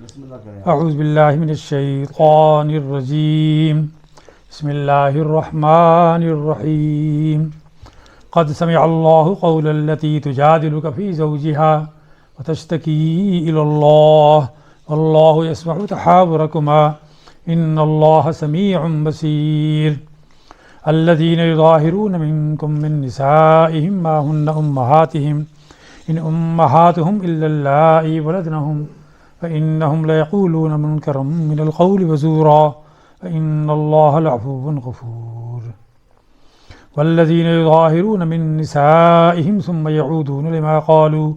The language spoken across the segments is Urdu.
اعوذ باللہ من الشیطان الرجیم بسم اللہ الرحمن الرحیم قد سمع اللہ قول التي تجادلك في زوجها وتشتكي إلى الله والله يسمع تحاوركما إن الله سميع بصير الذين يظاهرون منكم من نسائهم ما هن أمهاتهم إن أمهاتهم إلا اللائي ولدنهم فإنهم ليقولون منكرا من القول وزورا فإن الله لعفو غفور والذين يظاهرون من نسائهم ثم يعودون لما قالوا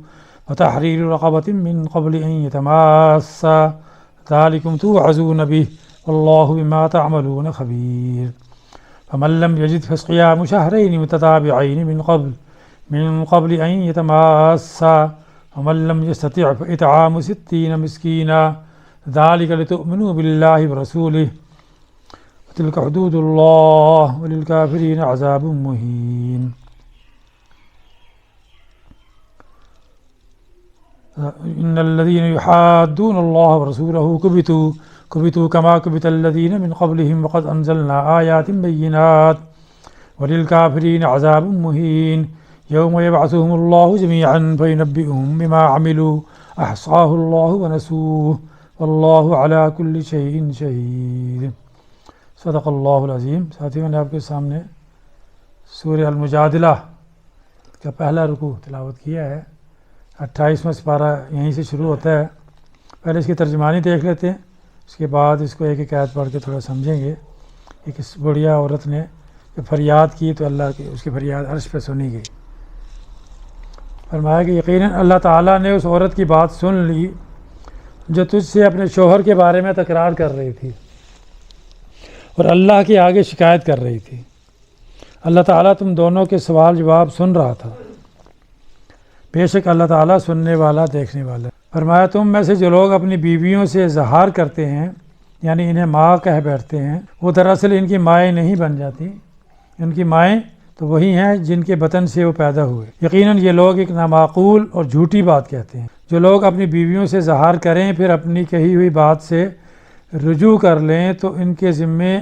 وتحرير رقبة من قبل أن يتماسا ذلكم توعظون به والله بما تعملون خبير فمن لم يجد فصيام شهرين متتابعين من قبل أن يتماسا ومن لم يستطع فإطعام 60 مسكينا ذلك لتؤمنوا بالله ورسوله وتلك حدود الله وللكافرين عذاب مهين إن الذين يحادون الله ورسوله كبتوا كما كبت الذين من قبلهم وقد أنزلنا آيات بينات وللكافرين عذاب مهين يوم يبعثهم الله جميعا فينبئهم بما عملوا أحصاه الله ونسوه والله على كل شيء شهيد صدق اللہ العظیم۔ ساتھیوں، میں نے آپ کے سامنے سورہ المجادلہ کا پہلا رکوع تلاوت کیا ہے۔ 28واں سپارہ یہیں سے شروع ہوتا ہے۔ پہلے اس کی ترجمانی دیکھ لیتے ہیں، اس کے بعد اس کو ایک ایک آیت پڑھ کے تھوڑا سمجھیں گے۔ ایک اس بڑھیا عورت نے فریاد کی تو اللہ کی اس کی فریاد عرش پہ سنی گئی۔ فرمایا کہ یقیناً اللہ تعالیٰ نے اس عورت کی بات سن لی جو تجھ سے اپنے شوہر کے بارے میں تکرار کر رہی تھی اور اللہ کے آگے شکایت کر رہی تھی۔ اللہ تعالیٰ تم دونوں کے سوال جواب سن رہا تھا، بے شک اللہ تعالیٰ سننے والا دیکھنے والا۔ فرمایا تم میں سے جو لوگ اپنی بیویوں سے اظہار کرتے ہیں، یعنی انہیں ماں کہہ بیٹھتے ہیں، وہ دراصل ان کی مائیں نہیں بن جاتی، ان کی مائیں تو وہی ہیں جن کے بطن سے وہ پیدا ہوئے۔ یقیناً یہ لوگ ایک نامعقول اور جھوٹی بات کہتے ہیں۔ جو لوگ اپنی بیویوں سے اظہار کریں پھر اپنی کہی ہوئی بات سے رجوع کر لیں تو ان کے ذمے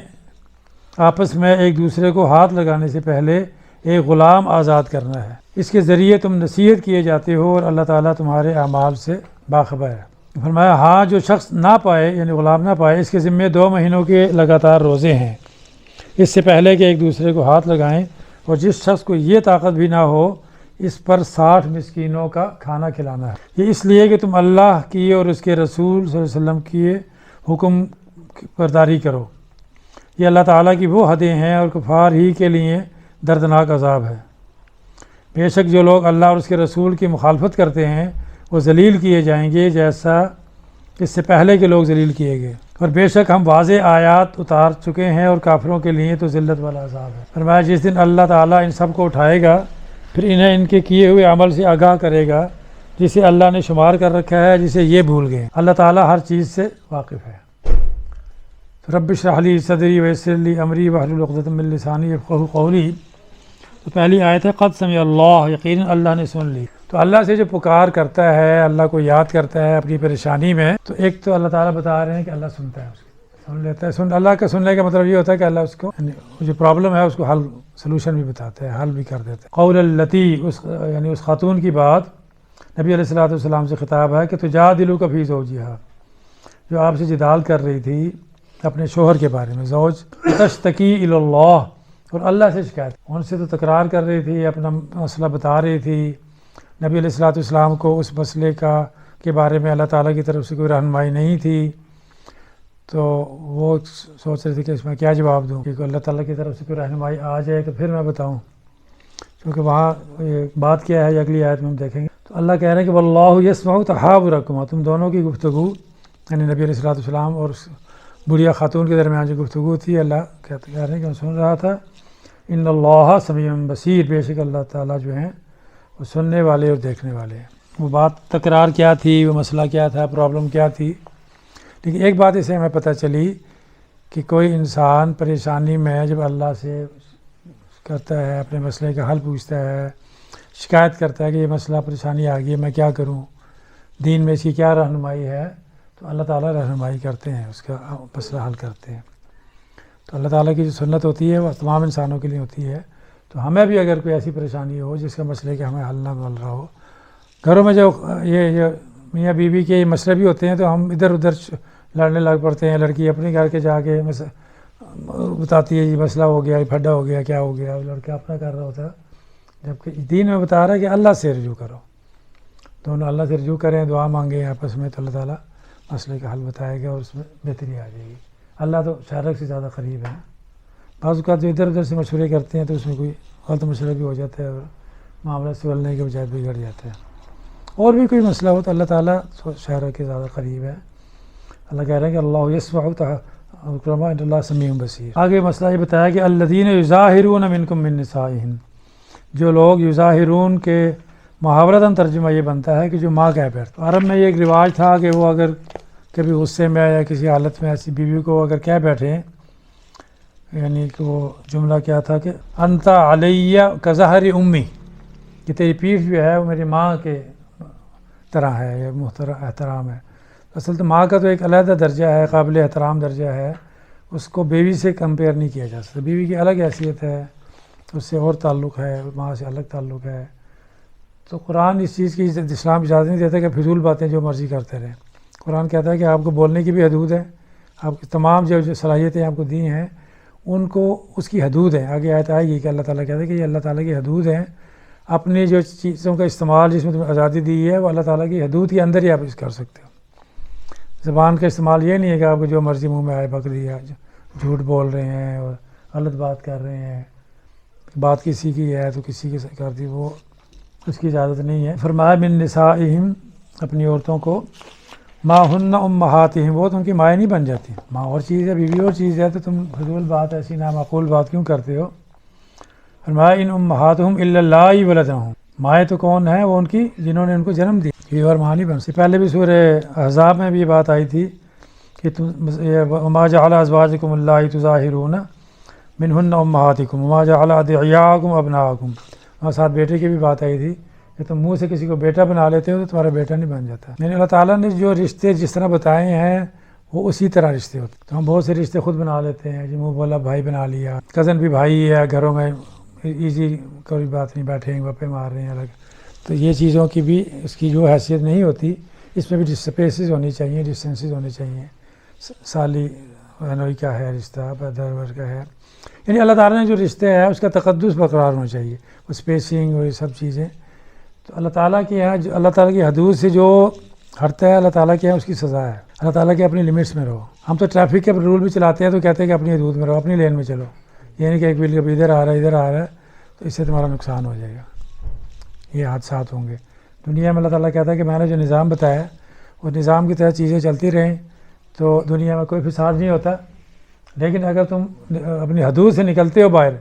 آپس میں ایک دوسرے کو ہاتھ لگانے سے پہلے ایک غلام آزاد کرنا ہے۔ اس کے ذریعے تم نصیحت کیے جاتے ہو اور اللہ تعالیٰ تمہارے اعمال سے باخبر ہے۔ فرمایا ہاں جو شخص نہ پائے یعنی غلام نہ پائے، اس کے ذمے 2 مہینوں کے لگاتار روزے ہیں اس سے پہلے کہ ایک دوسرے کو ہاتھ لگائیں، اور جس شخص کو یہ طاقت بھی نہ ہو اس پر 60 مسکینوں کا کھانا کھلانا ہے۔ یہ اس لیے کہ تم اللہ کی اور اس کے رسول صلی اللہ علیہ وسلم کی حکم برداری کرو۔ یہ اللہ تعالیٰ کی وہ حدیں ہیں اور کفار ہی کے لیے دردناک عذاب ہے۔ بے شک جو لوگ اللہ اور اس کے رسول کی مخالفت کرتے ہیں وہ ذلیل کیے جائیں گے جیسا اس سے پہلے کے لوگ ذلیل کیے گئے، اور بے شک ہم واضح آیات اتار چکے ہیں اور کافروں کے لیے تو ذلت والا عذاب ہے۔ فرمایا جس دن اللہ تعالیٰ ان سب کو اٹھائے گا پھر انہیں ان کے کیے ہوئے عمل سے آگاہ کرے گا جسے اللہ نے شمار کر رکھا ہے جسے یہ بھول گئے۔ اللہ تعالیٰ ہر چیز سے واقف ہے۔ رب اشرح لی صدری ویسر لی امری واحلل عقدۃ من لسانی یفقہوا قولی۔ تو پہلی آیت ہے قد سمع اللہ، یقیناً اللہ نے سن لی۔ تو اللہ سے جو پکار کرتا ہے، اللہ کو یاد کرتا ہے اپنی پریشانی میں، تو ایک تو اللہ تعالیٰ بتا رہے ہیں کہ اللہ سنتا ہے، اس کو سن لیتا ہے۔ اللہ کا سننے کا مطلب یہ ہوتا ہے کہ اللہ اس کو جو پرابلم ہے اس کو حل سلوشن بھی بتاتا ہے، حل بھی کر دیتا ہے۔ قول التی یعنی اس خاتون کی بات نبی علیہ الصلوۃ والسلام سے خطاب ہے کہ تجادلک فی زوجہا، جو آپ سے جدال کر رہی تھی اپنے شوہر کے بارے میں، زوج تشتکی الی اللہ، اور اللہ سے شکایت، ان سے تو تکرار کر رہی تھی، اپنا مسئلہ بتا رہی تھی نبی علیہ الصلوۃ والسلام کو، اس مسئلے کے بارے میں اللہ تعالیٰ کی طرف سے کوئی رہنمائی نہیں تھی، تو وہ سوچ رہی تھی کہ اس میں کیا جواب دوں، کہ اللہ تعالیٰ کی طرف سے کوئی رہنمائی آ جائے تو پھر میں بتاؤں، کیونکہ وہاں بات کیا ہے اگلی آیت میں ہم دیکھیں گے۔ تو اللہ کہہ رہے ہیں کہ واللہ یسمع تحاورکما، تم دونوں کی گفتگو یعنی نبی علیہ الصلوۃ والسلام اور اس بڑھیا خاتون کے درمیان جو گفتگو تھی، اللہ کہہ رہے ہیں کہ میں سن رہا تھا۔ ان اللہ سمیع بصیر، بے شک اللہ تعالیٰ جو ہیں وہ سننے والے اور دیکھنے والے ہیں۔ وہ بات تکرار کیا تھی، وہ مسئلہ کیا تھا، پرابلم کیا تھی، لیکن ایک بات اسے ہمیں پتہ چلی کہ کوئی انسان پریشانی میں جب اللہ سے کرتا ہے، اپنے مسئلے کا حل پوچھتا ہے، شکایت کرتا ہے کہ یہ مسئلہ پریشانی آ گئی ہے، میں کیا کروں، دین میں اس کی کیا رہنمائی ہے، تو اللہ تعالیٰ رہنمائی کرتے ہیں، اس کا مسئلہ حل کرتے ہیں۔ تو اللہ تعالیٰ کی جو سنت ہوتی ہے وہ تمام انسانوں کے لیے ہوتی ہے۔ تو ہمیں بھی اگر کوئی ایسی پریشانی ہو جس کا مسئلہ کہ ہمیں حل نہ مل رہا ہو، گھروں میں جو یہ میاں بیوی کے یہ مسئلے بھی ہوتے ہیں تو ہم ادھر ادھر لڑنے لگ پڑتے ہیں۔ لڑکی اپنے گھر کے جا کے بتاتی ہے یہ مسئلہ ہو گیا، یہ پھڈا ہو گیا، کیا ہو گیا، لڑکا اپنا کر رہا ہوتا ہے، جبکہ دین میں بتا رہا ہے کہ اللہ سے رجوع کرو، دونوں اللہ سے رجوع کریں، دعا مانگیں آپس میں، تو اللہ تعالیٰ مسئلے کا حل بتائے گا اور اس میں بہتری آ جائے گی۔ اللہ تو شارک سے زیادہ قریب ہے۔ بعض اوقات جو ادھر ادھر سے مشورے کرتے ہیں تو اس میں کوئی غلط مشورہ بھی ہو جاتا ہے اور معاملہ سلجھنے کے بجائے بگڑ جاتا ہے۔ اور بھی کوئی مسئلہ ہو تو اللہ تعالیٰ شارک کے زیادہ قریب ہے۔ اللہ کہہ رہے ہیں کہ اللہ یسمع اکرما ان اللہ سمیع بصیر۔ آگے مسئلہ یہ بتایا کہ الذین یظاہرون منکم من نسائہم، جو لوگ یظاہرون کے محاورتاً ترجمہ یہ بنتا ہے کہ جو ماں کہہ بیٹھتے۔ عرب میں یہ ایک رواج تھا کہ وہ اگر کبھی غصے میں یا کسی حالت میں ایسی بیوی کو اگر کہہ بیٹھیں، یعنی کہ وہ جملہ کیا تھا کہ انت علیہ کظہر امی، کہ تیری پیٹھ جو ہے وہ میری ماں کے طرح ہے، یہ محترم احترام ہے۔ اصل تو ماں کا تو ایک علیحدہ درجہ ہے، قابل احترام درجہ ہے، اس کو بیوی سے کمپیئر نہیں کیا جا سکتا۔ بیوی کی الگ حیثیت ہے، اس سے اور تعلق ہے، ماں سے الگ تعلق ہے۔ تو قرآن اس چیز کی اسلام اجازت نہیں دیتا کہ فضول باتیں جو مرضی کرتے رہیں۔ قرآن کہتا ہے کہ آپ کو بولنے کی بھی حدود ہے، آپ کی تمام جو صلاحیتیں آپ کو دی ہیں ان کو اس کی حدود ہیں۔ آگے آیت آئے گی کہ اللہ تعالیٰ کہتا ہے کہ یہ اللہ تعالیٰ کی حدود ہیں، اپنی جو چیزوں کا استعمال جس میں تمہیں آزادی دی ہے وہ اللہ تعالیٰ کی حدود کے اندر ہی آپ اس کر سکتے ہو۔ زبان کا استعمال یہ نہیں ہے کہ آپ کو جو مرضی منہ میں آئے بک دیا، جھوٹ بول رہے ہیں اور غلط بات کر رہے ہیں، بات کسی کی ہے تو کسی کی کر دی، وہ اس کی اجازت نہیں ہے۔ فرمایا من نسائہم، اپنی عورتوں کو، ما ہن امہاتہم، وہ تو ان کی مائیں نہیں بن جاتی۔ ماں اور چیز ہے، بیوی اور چیز ہے، تو تم فضول بات ایسی نامعقول بات کیوں کرتے ہو؟ فرمایا ان امہاتہم الا اللہ ولدہم، مائیں تو کون ہیں؟ وہ ان کی جنہوں نے ان کو جنم دیا، یہ اور ماں نہیں بن سکتی۔ پہلے بھی سورہ احزاب میں بھی یہ بات آئی تھی کہ وما جعل ازواجکم اللہ تظاہرون منہن امہاتکم وما جعل ادعیاءکم ابناءکم، وہاں ساتھ بیٹے کی بھی بات آئی تھی کہ تم منہ سے کسی کو بیٹا بنا لیتے ہو تو تمہارا بیٹا نہیں بن جاتا۔ یعنی اللہ تعالیٰ نے جو رشتے جس طرح بتائے ہیں وہ اسی طرح رشتے ہوتے ہیں۔ تو ہم بہت سے رشتے خود بنا لیتے ہیں، منہ بولا بھائی بنا لیا، کزن بھی بھائی ہے، گھروں میں ایزی کوئی بات نہیں، بیٹھے ہیں گپے مار رہے ہیں الگ۔ تو یہ چیزوں کی بھی اس کی جو حیثیت نہیں ہوتی، اس میں بھی اسپیسز ہونی چاہیے، ڈسٹینسز ہونے چاہیے۔ سالی بہنوئی کا ہے رشتہ، بدر کا ہے، یعنی اللہ تعالیٰ نے جو رشتے ہے اس کا تقدس برقرار ہونا چاہیے، وہ اسپیسنگ اور یہ سب چیزیں۔ تو اللہ تعالیٰ کے یہاں اللہ تعالیٰ کی حدود سے جو ہٹتا ہے اللہ تعالیٰ کے یہاں اس کی سزا ہے۔ اللہ تعالیٰ کے اپنی لمٹس میں رہو۔ ہم تو ٹریفک کے رول بھی چلاتے ہیں تو کہتے ہیں کہ اپنی حدود میں رہو، اپنی لین میں چلو، یہ نہیں کہ ایک ویل کبھی ادھر آ رہا ہے ادھر آ رہا ہے تو اس سے تمہارا نقصان ہو جائے گا، یہ حادثات ہوں گے۔ دنیا میں اللہ تعالیٰ کہتا ہے کہ میں نے جو نظام بتایا اس نظام کی تحت چیزیں چلتی رہیں تو دنیا میں کوئی فساد نہیں ہوتا، لیکن اگر تم اپنی حدود سے نکلتے ہو باہر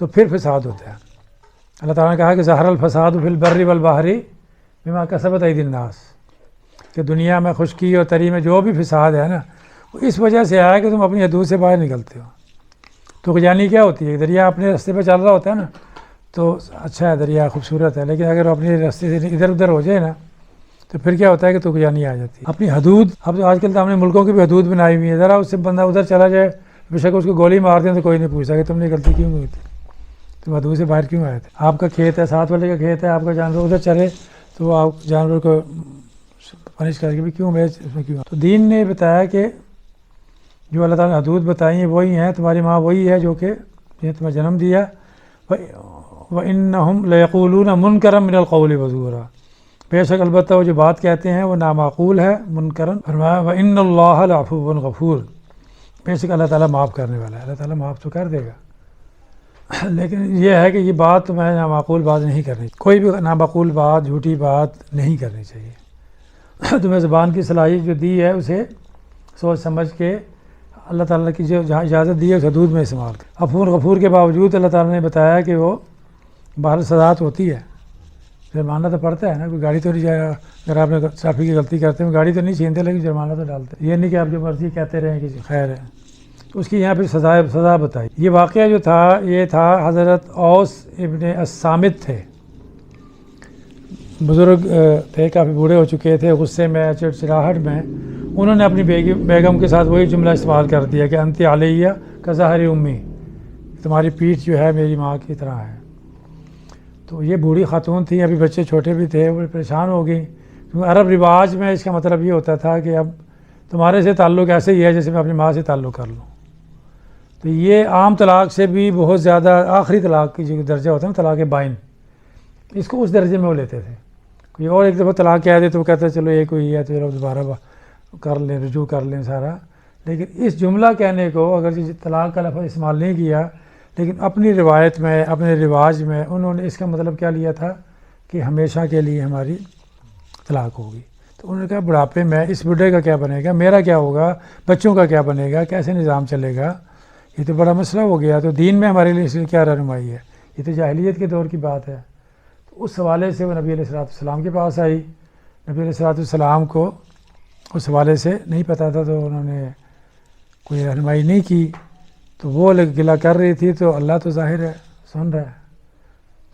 تو پھر فساد ہوتا ہے۔ اللہ تعالیٰ نے کہا کہ ظہر الفساد فی البر والبحر بما کسبت ایدی الناس، کہ دنیا میں خشکی اور تری میں جو بھی فساد ہے نا وہ اس وجہ سے آیا کہ تم اپنی حدود سے باہر نکلتے ہو۔ تو یعنی کیا ہوتی ہے؟ دریا اپنے راستے پہ چل رہا ہوتا ہے نا تو اچھا ہے، دریا خوبصورت ہے، لیکن اگر اپنے راستے سے ادھر ادھر ہو جائے نا تو پھر کیا ہوتا ہے کہ طغیانی آ جاتی ہے۔ اپنی حدود، اب تو آج کل تو ہم نے ملکوں کی بھی حدود بنائی ہوئی ہے، ذرا اس سے بندہ ادھر چلا جائے بے شک اس کو گولی مار دیں تو کوئی نہیں پوچھتا کہ تم نے غلطی کیوں ہوئی تھی، تم حدود سے باہر کیوں آئے تھے۔ آپ کا کھیت ہے، ساتھ والے کا کھیت ہے، آپ کا جانور ادھر چلے تو آپ جانور کو پنش کر کے بھی کیوں میں اس میں کیوں۔ تو دین نے بتایا کہ جو اللہ تعالیٰ نے حدود بتائی ہیں وہی ہیں، تمہاری ماں وہی ہے جو کہ جنہیں تمہیں جنم دیا۔ وَإِنَّهُمْ لَيَقُولُونَ مُنْكَرًا مِنَ الْقَوْلِ وَزُورًا، بے شک البتہ وہ جو بات کہتے ہیں وہ نامعقول ہے، منکرن۔ فرمایا وَإِنَّ اللَّهَ لَعَفُوٌّ غَفُورٌ، بے شک اللہ تعالیٰ معاف کرنے والا ہے، اللہ تعالیٰ معاف تو کر دے گا، لیکن یہ ہے کہ یہ بات تمہیں نامعقول بات نہیں کرنی، کوئی بھی نامعقول بات، جھوٹی بات نہیں کرنی چاہیے۔ تمہیں زبان کی صلاحیت جو دی ہے اسے سوچ سمجھ کے اللہ تعالیٰ کی جو جہاں اجازت دی ہے اس حدود میں استعمال کر۔ عفو غفور کے باوجود اللہ تعالیٰ نے بتایا کہ وہ باہر سزا تو ہوتی ہے، جرمانہ تو پڑتا ہے نا، کوئی گاڑی تو نہیں جائے گا، اگر آپ نے ٹریفک کی غلطی کرتے ہیں گاڑی تو نہیں چھینتے لیکن جرمانہ تو ڈالتے، یہ نہیں کہ آپ جو مرضی کہتے رہیں کہ خیر ہے، تو اس کی یہاں پہ سزا بتائی۔ یہ واقعہ جو تھا یہ تھا حضرت اوس ابن الصامت تھے، بزرگ تھے، کافی بوڑھے ہو چکے تھے، غصے میں چڑچڑاہٹ میں انہوں نے اپنی بیگم کے ساتھ وہی جملہ استعمال کر دیا کہ انت علیہ کا ظاہر امی، تمہاری پیٹھ جو ہے میری ماں کی طرح ہے۔ تو یہ بوڑھی خاتون تھی، ابھی بچے چھوٹے بھی تھے، وہ پریشان ہو گئی، کیونکہ عرب رواج میں اس کا مطلب یہ ہوتا تھا کہ اب تمہارے سے تعلق ایسے ہی ہے جیسے میں اپنی ماں سے تعلق کر لوں۔ تو یہ عام طلاق سے بھی بہت زیادہ آخری طلاق کی جو درجہ ہوتا ہے نا، طلاق بائن، اس کو اس درجے میں وہ لیتے تھے۔ کوئی اور ایک دفعہ طلاق کہہ دے تو وہ کہتے ہیں چلو ایک ہوئی ہے تو چلو دوبارہ کر لیں، رجوع کر لیں سارا۔ لیکن اس جملہ کہنے کو اگر طلاق کا لفظ استعمال نہیں کیا، لیکن اپنی روایت میں، اپنے رواج میں انہوں نے اس کا مطلب کیا لیا تھا کہ ہمیشہ کے لیے ہماری طلاق ہوگی۔ تو انہوں نے کہا بڑھاپے میں اس بڈھے کا کیا بنے گا، میرا کیا ہوگا، بچوں کا کیا بنے گا، کیسے نظام چلے گا، یہ تو بڑا مسئلہ ہو گیا۔ تو دین میں ہمارے لیے اس لیے کیا رہنمائی ہے، یہ تو جاہلیت کے دور کی بات ہے۔ تو اس حوالے سے وہ نبی علیہ السلام کے پاس آئی، نبی علیہ السلام کو اس حوالے سے نہیں پتہ تھا، تو انہوں نے کوئی رہنمائی نہیں کی، تو وہ گلہ کر رہی تھی، تو اللہ تو ظاہر ہے سن رہا ہے،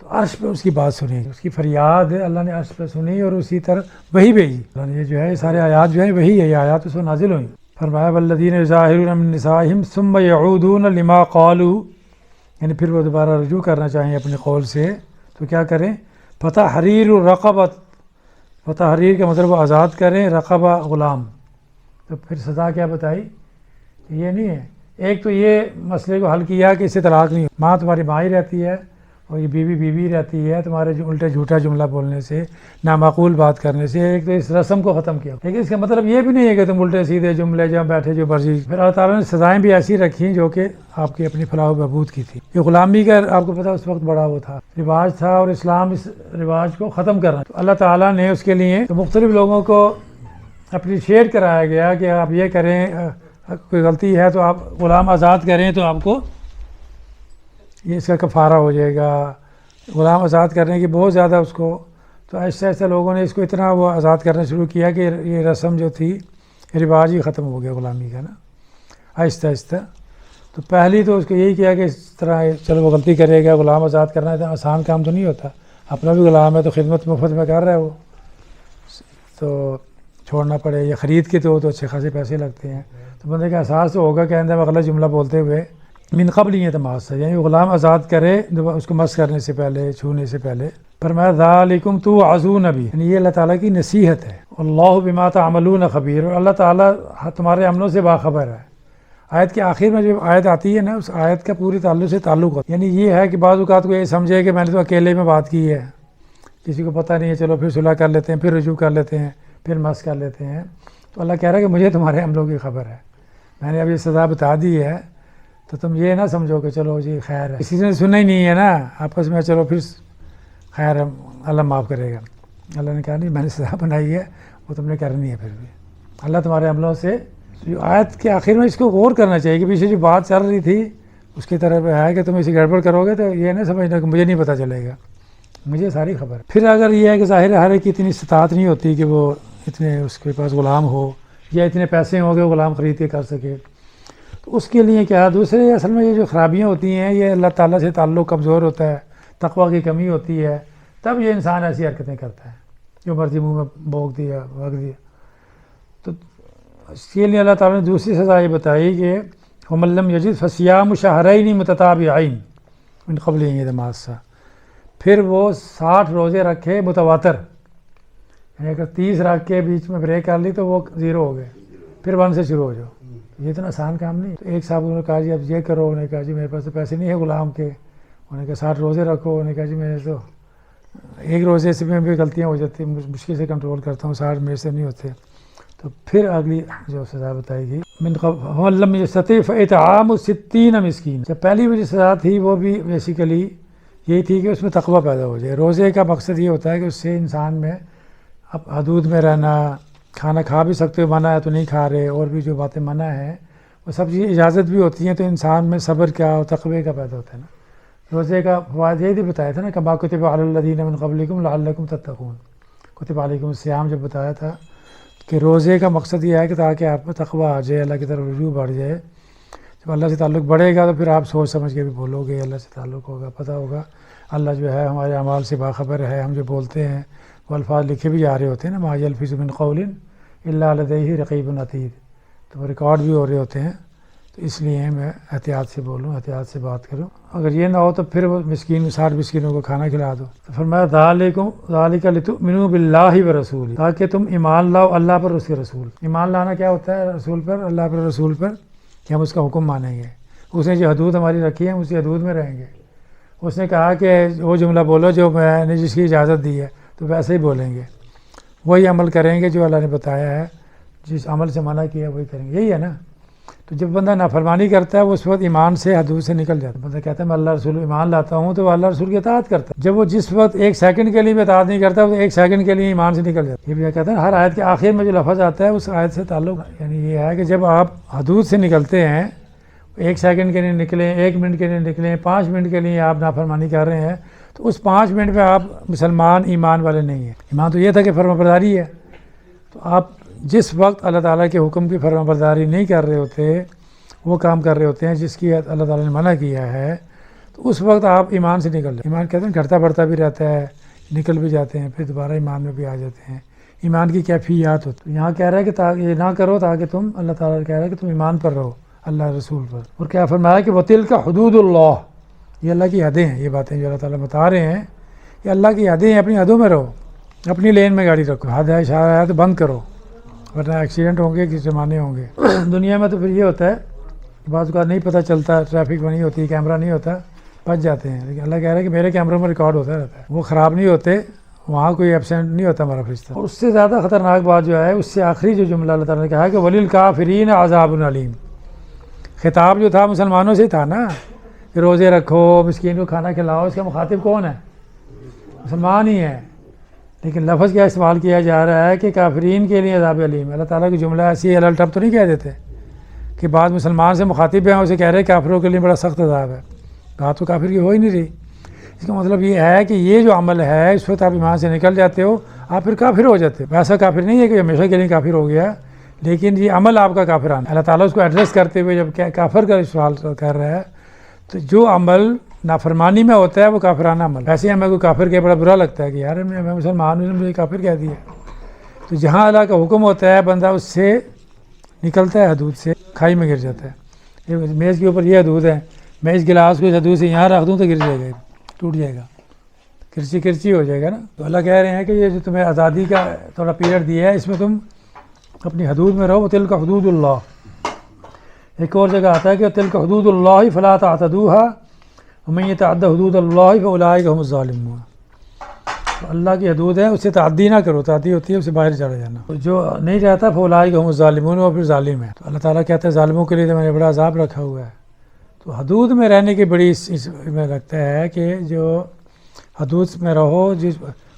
تو عرش پہ اس کی بات سنی، اس کی فریاد اللہ نے عرش پہ سنی، اور اسی طرح وہی بھیجی اللہ نے۔ یہ جو ہے سارے آیات جو ہیں وہی ہے، یہ آیات اس کو نازل ہوئیں۔ فرمایا والذین یظاہرون من نسائہم ثم یعودون لما قالوا، یعنی پھر وہ دوبارہ رجوع کرنا چاہیں اپنے قول سے تو کیا کریں، فتحریر رقبۃ، فتحریر کا مطلب وہ آزاد کریں، رقبہ غلام۔ تو پھر سزا کیا بتائی، یہ نہیں ہے، ایک تو یہ مسئلے کو حل کیا کہ اس سے طلاق نہیں، ماں تمہاری ماں ہی رہتی ہے اور یہ بیوی بیوی رہتی ہے، تمہارے جو الٹے جھوٹا جملہ بولنے سے، نامعقول بات کرنے سے، ایک تو اس رسم کو ختم کیا۔ لیکن اس کا مطلب یہ بھی نہیں ہے کہ تم الٹے سیدھے جملے جہاں بیٹھے جو مرضی۔ پھر اللہ تعالیٰ نے سزائیں بھی ایسی رکھیں جو کہ آپ کی اپنی فلاح و بہبود کی تھی۔ یہ غلامی کا آپ کو پتہ اس وقت بڑا وہ تھا، رواج تھا، اور اسلام اس رواج کو ختم کر رہا ہے۔ تو اللہ تعالیٰ نے اس کے لیے تو مختلف لوگوں کو اپریشیٹ کرایا گیا کہ آپ یہ کریں، کوئی غلطی ہے تو آپ غلام آزاد کریں تو آپ کو یہ اس کا کفارہ ہو جائے گا۔ غلام آزاد کرنے کی بہت زیادہ اس کو، تو ایسے ایسے لوگوں نے اس کو اتنا وہ آزاد کرنا شروع کیا کہ یہ رسم جو تھی رواج ہی ختم ہو گیا غلامی کا نا، آہستہ آہستہ۔ تو پہلی تو اس کو یہی کیا کہ اس طرح چلو وہ غلطی کرے گا، غلام آزاد کرنا ہے تو آسان کام تو نہیں ہوتا، اپنا بھی غلام ہے تو خدمت مفت میں کر رہا ہے وہ، تو چھوڑنا پڑے، یا خرید کے تو اچھے خاصے پیسے لگتے ہیں۔ تو بندے کا احساس تو ہوگا کہ آئندہ میں غلط جملہ بولتے ہوئے من قبل یہ تماس سے، یعنی غلام آزاد کرے اس کو مس کرنے سے پہلے، چھونے سے پہلے۔ فرمایا ذالکم توعظون بہ، یعنی یہ اللہ تعالیٰ کی نصیحت ہے، اللہ بما تعملون خبیر، اور اللہ تعالیٰ تمہارے عملوں سے باخبر ہے۔ آیت کے آخر میں جو آیت آتی ہے نا، اس آیت کا پوری تعلق سے تعلق ہوتا ہے، یعنی یہ ہے کہ بعض اوقات کو یہ سمجھے کہ میں نے تو اکیلے میں بات کی ہے، کسی کو پتہ نہیں ہے، چلو پھر صلح کر لیتے ہیں، پھر رجوع کر لیتے ہیں، پھر مس کر لیتے ہیں۔ تو اللہ کہہ رہا ہے کہ مجھے تمہارے عملوں کی خبر ہے، میں نے اب یہ سزا بتا دی ہے، تو تم یہ نہ سمجھو کہ چلو جی خیر ہے، کسی نے سنا ہی نہیں ہے نا آپس میں، چلو پھر خیر ہے اللہ معاف کرے گا۔ اللہ نے کہا نہیں، میں نے سزا بنائی ہے، وہ تم نے کرنی ہے، پھر بھی اللہ تمہارے عملوں سے۔ جو آیت کے آخر میں اس کو غور کرنا چاہیے کہ پیچھے جو بات چل رہی تھی اس کی طرف ہے کہ تم اسے گڑبڑ کرو گے تو یہ نہ سمجھنا کہ مجھے نہیں پتہ چلے گا، مجھے ساری خبر ہے۔ پھر اگر یہ ہے کہ ظاہر ہر ایک کی اتنی استطاعت نہیں ہوتی کہ وہ اتنے اس کے پاس غلام ہو، یا اتنے پیسے ہوں کہ وہ غلام خرید کے کر سکے، تو اس کے لیے کیا دوسرے اصل میں یہ جو خرابیاں ہوتی ہیں، یہ اللہ تعالیٰ سے تعلق کمزور ہوتا ہے، تقویٰ کی کمی ہوتی ہے، تب یہ انسان ایسی حرکتیں کرتا ہے، جو مرضی منہ میں بھونک دیا بھگ دیا۔ تو اس کے لیے اللہ تعالیٰ نے دوسری سزا یہ بتائی کہ وَمَن لَّمْ يَجِدْ فَصِيَامُ شَهْرَيْنِ مُتَتَابِعَيْنِ مِن قَبْلِ أَن يَتَمَاسَّا، پھر وہ 60 روزے رکھے متواتر، یعنی اگر 30 رکھ کے بیچ میں بریک کر لی تو وہ 0 ہو گئے، پھر 1 سے شروع ہو جاؤ۔ یہ اتنا آسان کام نہیں۔ تو ایک صاحب انہوں نے کہا جی اب یہ کرو، انہوں نے کہا جی میرے پاس تو پیسے نہیں ہے غلام کے، انہوں نے کہا 60 روزے رکھو، انہوں نے کہا جی میں تو ایک روزے سے میں بھی غلطیاں ہو جاتی ہیں، مشکل سے کنٹرول کرتا ہوں، 60 میرے سے نہیں ہوتے۔ تو پھر اگلی جو سزا بتائی گئی من لم یستطع فاطعام 60 مسکین، جب پہلی جو سزا تھی وہ بھی بیسیکلی یہی تھی کہ اس میں تقویٰ پیدا ہو جائے۔ روزے کا مقصد یہ ہوتا ہے کہ اس سے انسان میں اب حدود میں رہنا، کھانا کھا بھی سکتے ہو، منع ہے تو نہیں کھا رہے، اور بھی جو باتیں منع ہیں وہ سب چیزیں اجازت بھی ہوتی ہیں، تو انسان میں صبر کا اور تقوی کا پیدا ہوتا ہے نا۔ روزے کا فوائد یہ بھی بتایا تھا نا، کما کتب علی الذین من قبلکم لعلکم تتقون، کتب علیکم الصیام جب بتایا تھا کہ روزے کا مقصد یہ ہے کہ تاکہ آپ میں تقویٰ آ جائے، اللہ کی طرف رجوع بڑھ جائے۔ جب اللہ سے تعلق بڑھے گا تو پھر آپ سوچ سمجھ کے بھی بولو گے، اللہ سے تعلق ہوگا، پتہ ہوگا اللہ جو ہے ہمارے اعمال سے باخبر ہے، ہم جو بولتے ہیں وہ الفاظ لکھے بھی جا رہے ہوتے ہیں نا، ما یلفظ من قول الا لدیہ رقیب عتید، تو وہ ریکارڈ بھی ہو رہے ہوتے ہیں، تو اس لیے میں احتیاط سے بولوں، احتیاط سے بات کروں، اگر یہ نہ ہو تو پھر وہ 60 مسکینوں کو کھانا کھلا دو۔ تو فرمایا ذالک لتؤمنوا باللہ ورسولہ، تاکہ تم ایمان لاؤ اللہ پر، اس کے رسول۔ ایمان لانا کیا ہوتا ہے؟ رسول پر، اللہ پر، رسول پر، کہ ہم اس کا حکم مانیں گے، اس نے جو حدود ہماری رکھی ہے ہم اسی حدود میں رہیں گے۔ اس نے کہا کہ وہ جملہ بولو جو میں نے جس کی اجازت دی ہے، تو ویسے ہی بولیں گے، وہی عمل کریں گے جو اللہ نے بتایا ہے، جس عمل سے منع کیا وہی کریں گے، یہی ہے نا۔ تو جب بندہ نافرمانی کرتا ہے وہ اس وقت ایمان سے حدود سے نکل جاتا ہے۔ بندہ کہتا ہے میں اللہ رسول ایمان لاتا ہوں، تو وہ اللہ رسول کی اطاعت کرتا ہے۔ جب وہ جس وقت 1 سیکنڈ کے لیے بھی اطاعت نہیں کرتا، وہ 1 سیکنڈ کے لیے ایمان سے نکل جاتا ہے۔ یہ بھی کہتا ہے ہر آیت کے آخر میں جو لفظ آتا ہے اس آیت سے تعلق، یعنی یہ ہے کہ جب آپ حدود سے نکلتے ہیں، 1 سیکنڈ کے لیے نکلیں، 1 منٹ کے لیے نکلیں، 5 منٹ کے لیے آپ نافرمانی کر رہے ہیں، تو اس 5 منٹ میں آپ مسلمان ایمان والے نہیں ہیں۔ ایمان تو یہ تھا کہ فرمانبرداری ہے، تو آپ جس وقت اللہ تعالیٰ کے حکم کی فرمانبرداری نہیں کر رہے ہوتے، وہ کام کر رہے ہوتے ہیں جس کی اللہ تعالیٰ نے منع کیا ہے، تو اس وقت آپ ایمان سے نکل جائیں۔ ایمان کہتے ہیں گھٹتا بڑھتا بھی رہتا ہے، نکل بھی جاتے ہیں، پھر دوبارہ ایمان میں بھی آ جاتے ہیں۔ ایمان کی کیفیات ہوتی ہے۔ یہاں کہہ رہا ہے کہ یہ نہ کرو تاکہ تم، اللہ تعالیٰ کہہ رہا ہے کہ تم ایمان پر رہو، اللہ رسول پر۔ اور کیا فرمایا کہ وَتِلْكَ حُدُودُ اللَّهِ، یہ اللہ کی حدیں ہیں، یہ باتیں جو اللہ تعالیٰ بتا رہے ہیں یہ اللہ کی حدیں ہیں، اپنی حدوں میں رہو، اپنی لین میں گاڑی رکھو، حد ہے اشارہ ہے تو بند کرو، ورنہ ایکسیڈنٹ ہوں گے، کس زمانے ہوں گے۔ دنیا میں تو پھر یہ ہوتا ہے بعض اوقات نہیں پتہ چلتا، ٹریفک نہیں ہوتی، کیمرہ نہیں ہوتا، بچ جاتے ہیں، لیکن اللہ کہہ رہا ہے کہ میرے کیمروں میں ریکارڈ ہوتا رہتا ہے، وہ خراب نہیں ہوتے، وہاں کوئی ایبسینٹ نہیں ہوتا ہمارا فرشتہ۔ اور اس سے زیادہ خطرناک بات جو ہے، اس سے آخری جو جملہ اللہ تعالیٰ نے کہا ہے کہ وَلِلْكَافِرِينَ عَذَابٌ عَلِيمٌ، خطاب جو تھا مسلمانوں سے تھا نا، کہ روزے رکھو، مسکین کو کھانا کھلاؤ، اس کا مخاطب کون ہے؟ مسلمان ہی ہے، لیکن لفظ کیا استعمال کیا جا رہا ہے کہ کافرین کے لیے عذاب علیم۔ اللہ تعالیٰ کی جملہ ایسی الٹ ٹپ تو نہیں کہہ دیتے کہ بعض مسلمان سے مخاطب ہیں، اسے کہہ رہے ہیں کافروں کے لیے بڑا سخت عذاب ہے، بات تو کافر کی ہو ہی نہیں رہی۔ اس کا مطلب یہ ہے کہ یہ جو عمل ہے اس وقت آپ ایمان سے نکل جاتے ہو، آپ پھر کافر ہو جاتے ہو۔ ایسا کافر نہیں ہے کہ ہمیشہ کے لیے کافر ہو گیا، لیکن یہ عمل آپ کا کافرانہ ہے۔ اللہ تعالیٰ اس کو ایڈریس کرتے ہوئے جب کافر کا سوال کر رہا ہے، تو جو عمل نافرمانی میں ہوتا ہے وہ کافرانہ عمل۔ ایسے ہمیں کوئی کافر کے بڑا برا لگتا ہے کہ یار میں مسلمان ہوں، مجھے کافر کہہ دیا۔ تو جہاں اللہ کا حکم ہوتا ہے بندہ اس سے نکلتا ہے، حدود سے کھائی میں گر جاتا ہے۔ میز کے اوپر یہ حدود ہے، میں اس گلاس کو اس حدود سے یہاں رکھ دوں تو گر جائے گا، ٹوٹ جائے گا، کرچی کرچی ہو جائے گا نا۔ تو اللہ کہہ رہے ہیں کہ یہ جو تمہیں آزادی کا تھوڑا پیریڈ دیا ہے، اس میں تم اپنی حدود میں رہو۔ وَتِلْكَ حُدُودُ اللَّهِ، ایک اور جگہ آتا ہے کہ وَتِلْكَ حُدُودُ اللَّهِ فَلَا تَعْتَدُوهَا وَمَن يَتَعَدَّ حُدُودَ اللَّهِ فَأُولَٰئِكَ هُمُ الظَّالِمُونَ۔ تو اللہ کی حدود ہے، اس سے تعدی نہ کرو، تعدی ہوتی ہے اس سے باہر چلا جانا۔ جو نہیں رہتا فَأُولَٰئِكَ هُمُ الظَّالِمُونَ، وہ پھر ظالم ہے۔ تو اللہ تعالیٰ کہتا ہے ظالموں کے لیے تو میں نے بڑا عذاب رکھا ہوا ہے۔ تو حدود میں رہنے کی بڑی اس میں لگتا ہے کہ جو حدود میں رہو، جس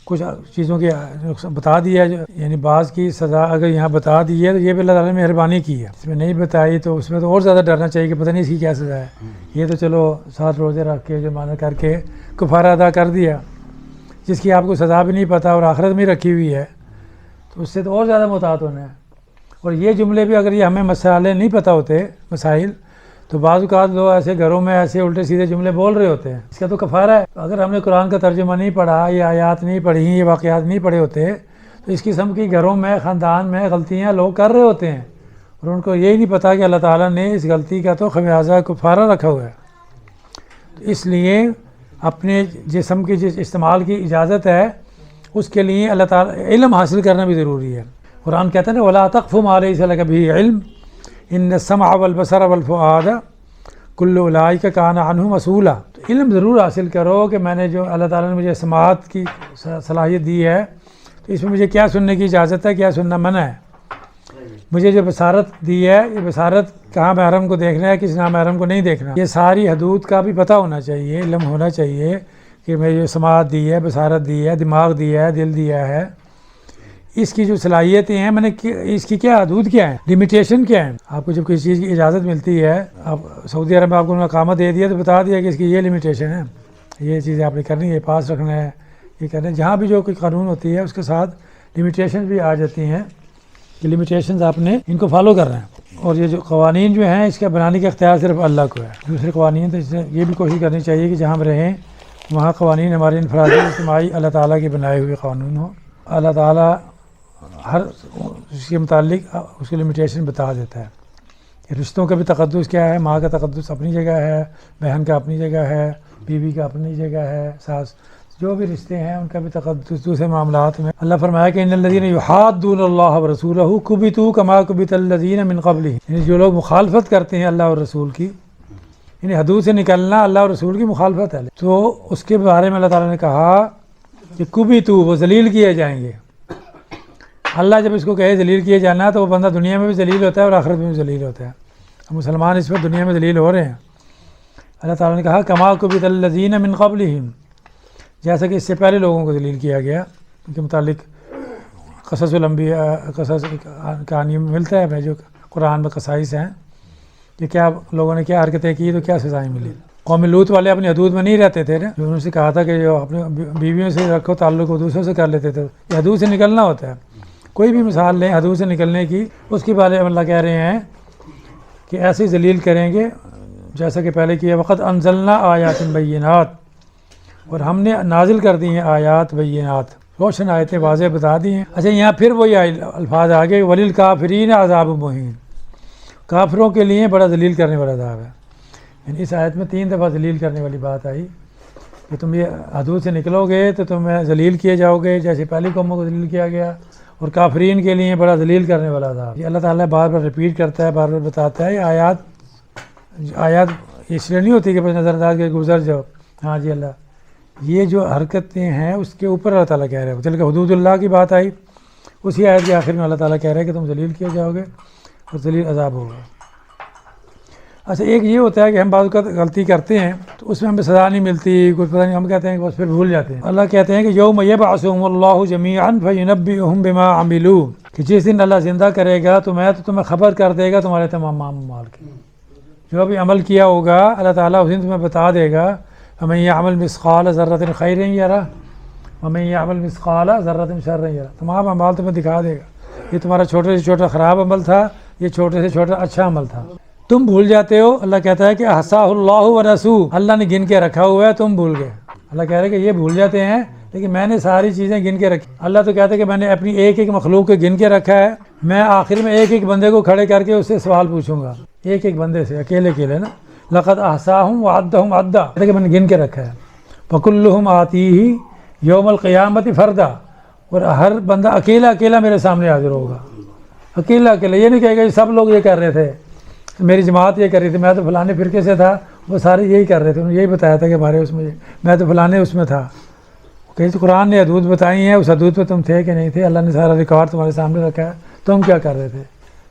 کچھ چیزوں کی بتا دیا، یعنی بعض کی سزا اگر یہاں بتا دی ہے تو یہ بھی اللہ تعالیٰ نے مہربانی کی ہے۔ اس میں نہیں بتائی تو اس میں تو اور زیادہ ڈرنا چاہیے کہ پتہ نہیں اس کی کیا سزا ہے۔ یہ تو چلو 7 روزے رکھ کے جرمانہ کر کے کفارہ ادا کر دیا، جس کی آپ کو سزا بھی نہیں پتہ اور آخرت میں رکھی ہوئی ہے، تو اس سے تو اور زیادہ محتاط ہونا ہے۔ اور یہ جملے بھی اگر یہ ہمیں مسائل نہیں پتہ ہوتے، مسائل، تو بعض اوقات لوگ ایسے گھروں میں ایسے الٹے سیدھے جملے بول رہے ہوتے ہیں، اس کا تو کفارہ ہے۔ اگر ہم نے قرآن کا ترجمہ نہیں پڑھا، یہ آیات نہیں پڑھی، یہ واقعات نہیں پڑھے ہوتے، تو اس قسم کی گھروں میں، خاندان میں غلطیاں لوگ کر رہے ہوتے ہیں، اور ان کو یہی نہیں پتہ کہ اللہ تعالیٰ نے اس غلطی کا تو خمیازہ کفارہ رکھا ہوا ہے۔ تو اس لیے اپنے جسم کی جس استعمال کی اجازت ہے، اس کے لیے اللہ تعالیٰ علم حاصل کرنا بھی ضروری ہے۔ قرآن کہتا ہے نا وَلَا تَقْفُ مَا لَيْسَ لَكَ بِهِ عِلْمٌ إِنَّ السَّمْعَ وَالْبَصَرَ وَالْفُؤَادَ كُلُّ أُولَٰئِكَ كَانَ عَنْهُ مسؤولا۔ تو علم ضرور حاصل کرو کہ میں نے جو اللہ تعالیٰ نے مجھے سماعت کی صلاحیت دی ہے، تو اس میں مجھے کیا سننے کی اجازت ہے، کیا سننا منع ہے۔ مجھے جو بصارت دی ہے، یہ بصارت کہاں محرم کو دیکھنا ہے، کس نامحرم کو نہیں دیکھنا، یہ ساری حدود کا بھی پتہ ہونا چاہیے، علم ہونا چاہیے کہ میں جو سماعت دی ہے، بصارت دی ہے، دماغ دیا ہے، دل دیا ہے، اس کی جو صلاحیتیں ہیں، میں نے اس کی کیا حدود کیا ہے، لمیٹیشن کیا ہے۔ آپ کو جب کسی چیز کی اجازت ملتی ہے، آپ سعودی عرب میں آپ کو انہوں نے اقامت دے دیا تو بتا دیا کہ اس کی یہ لمیٹیشن ہے، یہ چیزیں آپ نے کرنی ہے، پاس رکھنا ہے، یہ کرنا ہے۔ جہاں بھی جو کوئی قانون ہوتی ہے اس کے ساتھ لمیٹیشن بھی آ جاتی ہیں کہ لمیٹیشنز آپ نے ان کو فالو کرنا ہے۔ اور یہ جو قوانین جو ہیں، اس کا بنانے کا اختیار صرف اللہ کو ہے، دوسرے قوانین تو اس سے یہ بھی کوشش کرنی چاہیے کہ جہاں ہم رہیں وہاں قوانین ہمارے انفرادی اجتماعی اللہ تعالیٰ کے بنائے ہوئے قانون ہوں، اللہ تعالیٰ ہر اس کے متعلق اس کی لمیٹیشن بتا دیتا ہے کہ رشتوں کا بھی تقدس کیا ہے. ماں کا تقدس اپنی جگہ ہے, بہن کا اپنی جگہ ہے, بیوی کا اپنی جگہ ہے, ساس, جو بھی رشتے ہیں ان کا بھی تقدس دوسرے معاملات میں. اللہ فرمایا کہ ان الذین یحادون اللہ ورسولہ کبتوا کما کبت الذین من قبلہم, یعنی جو لوگ مخالفت کرتے ہیں اللہ اور رسول کی, یعنی حدود سے نکلنا اللہ اور رسول کی مخالفت ہے, تو اس کے بارے میں اللہ تعالیٰ نے کہا کہ کبتوا, وہ ذلیل کیے جائیں گے. اللہ جب اس کو کہے ذلیل کیے جانا تو وہ بندہ دنیا میں بھی ذلیل ہوتا ہے اور آخرت میں بھی ذلیل ہوتا ہے. مسلمان اس وقت دنیا میں ذلیل ہو رہے ہیں. اللہ تعالیٰ نے کہا کما کبت الذین من قبلہم, جیسا کہ اس سے پہلے لوگوں کو ذلیل کیا گیا. ان کے متعلق قصص الانبیاء, قصص کہانی میں ملتا ہے ہمیں جو قرآن میں قصائص ہیں کہ کیا لوگوں نے کیا حرکتیں کی تو کیا سزائیں ملی. قوم لوط والے اپنی حدود میں نہیں رہتے تھے, جو انہوں سے کہا تھا کہ جو اپنے بیویوں سے رکھو تعلق وہ دوسروں سے کر لیتے تھے. یہ حدود سے نکلنا ہوتا ہے. کوئی بھی مثال لیں حدود سے نکلنے کی, اس کے بارے میں اللہ کہہ رہے ہیں کہ ایسے ذلیل کریں گے جیسا کہ پہلے کیا. وقت انزلنا آیات بینات, اور ہم نے نازل کر دی ہیں آیات بینات, روشن آیتیں واضح بتا دی ہیں. اچھا یہاں پھر وہی الفاظ آگے وللکافرین عذاب مہین, کافروں کے لیے بڑا ذلیل کرنے والا عذاب ہے. یعنی اس آیت میں 3 دفعہ ذلیل کرنے والی بات آئی کہ تم یہ حدود سے نکلو گے تو تم ذلیل کیے جاؤ گے جیسے پہلی قوموں کو ذلیل کیا گیا, اور کافرین کے لیے بڑا ذلیل کرنے والا عذاب. یہ اللہ تعالیٰ بار بار ریپیٹ کرتا ہے, بار بار بتاتا ہے. یہ آیات اس لیے نہیں ہوتی کہ بس نظر انداز کے گزر جاؤ. ہاں جی اللہ, یہ جو حرکتیں ہیں اس کے اوپر اللہ تعالیٰ کہہ رہے ہیں. چل کے حدود اللہ کی بات آئی, اسی آیت کے آخر میں اللہ تعالیٰ کہہ رہے ہیں کہ تم ذلیل کیے جاؤ گے اور ذلیل عذاب ہوگا. اچھا ایک یہ ہوتا ہے کہ ہم بعض اوقات غلطی کرتے ہیں تو اس میں ہمیں سزا نہیں ملتی, کچھ پتہ نہیں, ہم کہتے ہیں کہ بس پھر بھول جاتے ہیں. اللہ کہتے ہیں کہ یوم یبعثہم اللہ جمیعا فینبئہم بما عملوا, کہ جس دن اللہ زندہ کرے گا تمہیں خبر کر دے گا تمہارے تمام اعمال کی, جو بھی عمل کیا ہوگا اللہ تعالیٰ اس دن تمہیں بتا دے گا. ومن یعمل مثقال ذرۃ خیرا یرہ ومن یعمل مثقال ذرۃ شرا یرہ, تمام اعمال تمہیں دکھا دے گا. یہ تمہارا چھوٹے سے چھوٹا خراب عمل تھا, یہ چھوٹے سے چھوٹا اچھا عمل تھا. تم بھول جاتے ہو. اللہ کہتا ہے کہ احصاہ اللہ ونسوہ, اللہ نے گن کے رکھا ہوا ہے, تم بھول گئے. اللہ کہہ رہے ہیں کہ یہ بھول جاتے ہیں لیکن میں نے ساری چیزیں گن کے رکھی. اللہ تو کہتا ہے کہ میں نے اپنی ایک ایک مخلوق کو گن کے رکھا ہے, میں آخر میں ایک ایک بندے کو کھڑے کر کے اس سے سوال پوچھوں گا, ایک ایک بندے سے اکیلے اکیلے نا. لقد احصاہم وعدہم عدا, کہ میں نے گن کے رکھا ہے. فکلہم آتیہ یوم القیامت فردا, اور ہر بندہ اکیلا اکیلا میرے سامنے حاضر ہوگا, اکیلا اکیلا. یہ نہیں کہے گا سب لوگ یہ کر رہے تھے, میری جماعت یہ کر رہی تھی, میں تو فلانے فرقے سے تھا, وہ سارے یہی کر رہے تھے, انہوں نے یہی بتایا تھا کہ ہمارے اس میں میں تو فلانے اس میں تھا. کہ قرآن نے حدود بتائی ہیں, اس حدود پہ تم تھے کہ نہیں تھے, اللہ نے سارا ریکارڈ تمہارے سامنے رکھا ہے. تم کیا کر رہے تھے؟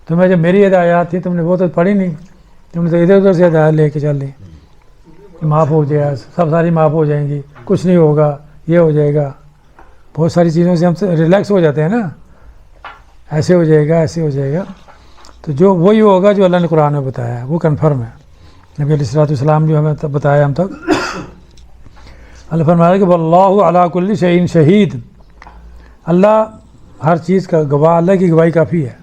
تمہیں جب میری ہدایات تھی تم نے وہ تو پڑھی نہیں, تم نے تو ادھر ادھر سے ہدایت لے کے چل لی. معاف ہو جائے, سب ساری معاف ہو جائیں گی, کچھ نہیں ہوگا, یہ ہو جائے گا. بہت ساری چیزوں سے ہم سے ریلیکس ہو جاتے ہیں نا, ایسے ہو جائے گا, ایسے ہو جائے گا. تو جو وہی ہوگا جو اللہ نے قرآن میں بتایا ہے, وہ کنفرم ہے. نبی علیہ الصلوۃ والسلام جو ہمیں بتایا ہم تک, اللہ فرمایا کہ واللہ علی کل شیء شہید, اللہ ہر چیز کا گواہ, اللہ کی گواہی کافی ہے.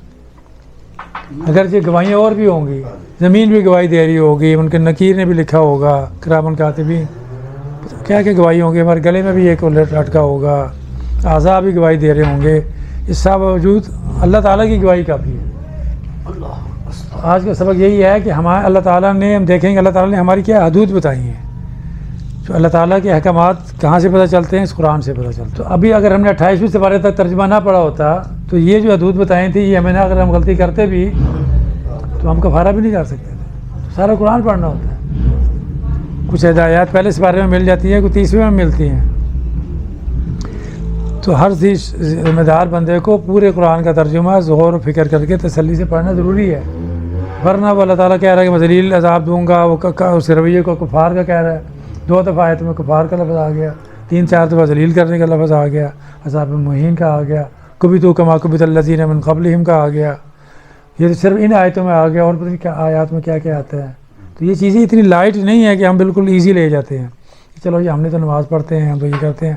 اگرچہ گواہیاں اور بھی ہوں گی, زمین بھی گواہی دے رہی ہوگی, ان کے نکیر نے بھی لکھا ہوگا, کرامن کاتبین, کیا کیا گواہی ہوں گی, ہمارے گلے میں بھی ایک لٹکا ہوگا, اعضاء بھی گواہی دے رہے ہوں گے. اس سے باوجود اللہ تعالیٰ کی گواہی کافی ہے. آج کا سبق یہی ہے کہ ہمارے اللہ تعالیٰ نے, ہم دیکھیں گے اللہ تعالیٰ نے ہماری کیا حدود بتائی ہیں. جو اللہ تعالیٰ کے احکامات کہاں سے پتہ چلتے ہیں, اس قرآن سے پتہ چلتا. تو ابھی اگر ہم نے 28ویں سپارے تک ترجمہ نہ پڑھا ہوتا تو یہ جو حدود بتائی تھیں یہ ہمیں نہ, اگر ہم غلطی کرتے بھی تو ہم کفارہ بھی نہیں کر سکتے تھے. سارا قرآن پڑھنا ہوتا ہے. کچھ ہدایات پہلے سپارے میں مل جاتی ہیں, کچھ 30ویں میں ملتی ہیں. تو ہر ذمہ دار بندے کو پورے قرآن کا ترجمہ غور و فکر کر کے تسلی سے پڑھنا ضروری ہے. ورنہ وہ اللہ تعالیٰ کہہ رہا ہے کہ میں ذلیل عذاب دوں گا, وہ اس رویے کو کفار کا کہہ رہا ہے. 2 دفعہ آیت میں کفار کا لفظ آ گیا, 3-4 دفعہ ذلیل کرنے کا لفظ آ گیا, عذاب مہین کا آ گیا, کبتوا کما کبت الذین من قبلہم کا آ گیا. یہ تو صرف ان آیتوں میں آ گیا, اور پتہ نہیں کیا آیات میں کیا کیا آتا ہے. تو یہ چیزیں اتنی لائٹ نہیں ہے کہ ہم بالکل ایزی لے جاتے ہیں. چلو یہ ہم نے تو نماز پڑھتے ہیں, ہم تو یہ کرتے ہیں,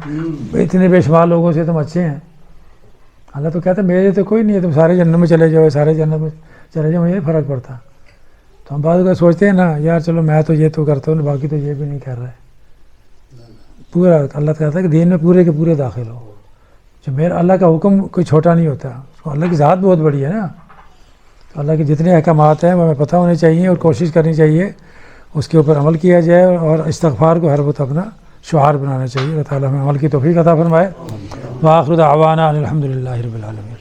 اتنے بے شمار لوگوں سے تم اچھے ہیں. اللہ تو کہتا ہے میرے تو کوئی نہیں ہے, تم سارے جنت میں چلے جاؤ, سارے جنت میں چلے جاؤ, مجھے نہیں فرق پڑتا. تو ہم بعض اوقات سوچتے ہیں نا یار چلو میں تو یہ تو کرتا ہوں, باقی تو یہ بھی نہیں کر رہے. پورا اللہ کہتا ہے کہ دین میں پورے کے پورے داخل ہو, جو میرا اللہ کا حکم کوئی چھوٹا نہیں ہوتا، تو اللہ کی ذات بہت بڑی ہے نا، تو اللہ کے جتنے احکامات ہیں وہ ہمیں پتہ ہونے چاہیے اور کوشش کرنی چاہیے اس کے اوپر عمل کیا جائے، اور استغفار کو ہر وقت اپنا شعار بنانا چاہیے۔ اللہ تعالیٰ ہمیں عمل کی توفیق عطا فرمائے۔ وآخر دعوانا ان الحمد للہ رب العالمین۔